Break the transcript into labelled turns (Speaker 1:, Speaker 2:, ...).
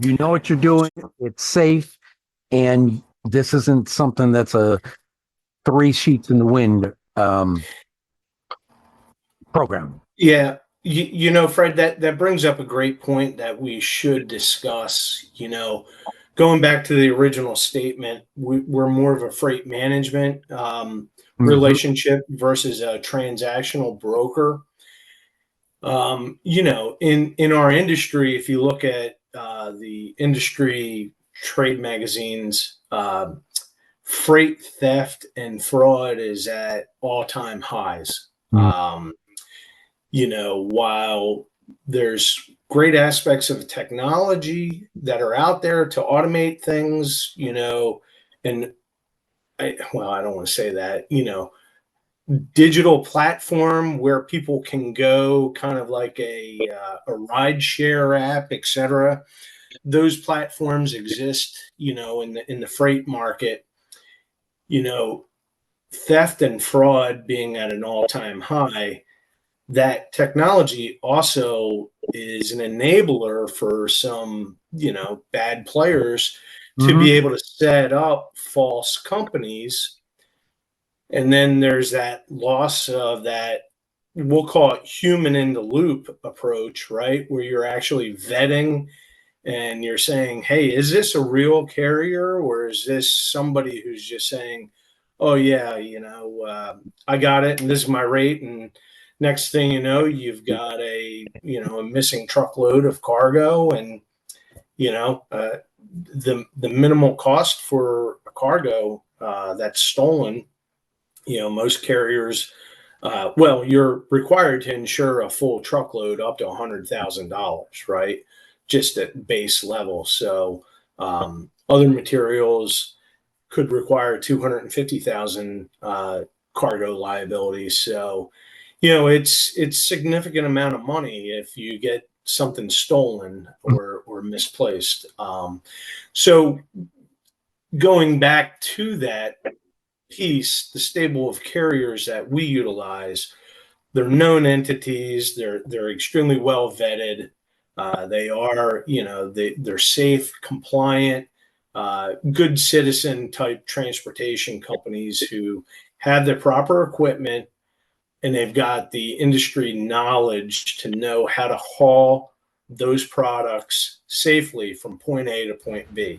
Speaker 1: You know what you're doing. It's safe, and this isn't something that's a three sheets in the wind program.
Speaker 2: Yeah, Fred, that brings up a great point that we should discuss. Going back to the original statement, we're more of a freight management
Speaker 1: Mhm.
Speaker 2: relationship versus a transactional broker. In our industry, if you look at the industry trade magazines, freight theft and fraud is at all-time highs.
Speaker 1: Mm.
Speaker 2: While there's great aspects of technology that are out there to automate things, and I don't want to say that, digital platform where people can go, kind of like a ride share app, etc. Those platforms exist, in the freight market. You know, Theft and fraud being at an all-time high, that technology also is an enabler for some, bad players to be
Speaker 1: Mhm.
Speaker 2: able to set up false companies. And then there's that loss of that, we'll call it human in the loop approach, right? Where you're actually vetting and you're saying, hey, is this a real carrier or is this somebody who's just saying, oh, yeah, I got it and this is my rate. And next thing you know, you've got a missing truckload of cargo and, you know, uh, the minimal cost for a cargo that's stolen. Most carriers, you're required to insure a full truckload up to $100,000, right? Just at base level. So other materials could require 250,000 cargo liability. So, it's significant amount of money if you get something stolen or misplaced. So going back to that piece, the stable of carriers that we utilize, they're known entities. They're extremely well vetted. They are, they're safe, compliant, good citizen type transportation companies who have the proper equipment and they've got the industry knowledge to know how to haul those products safely from point A to point B.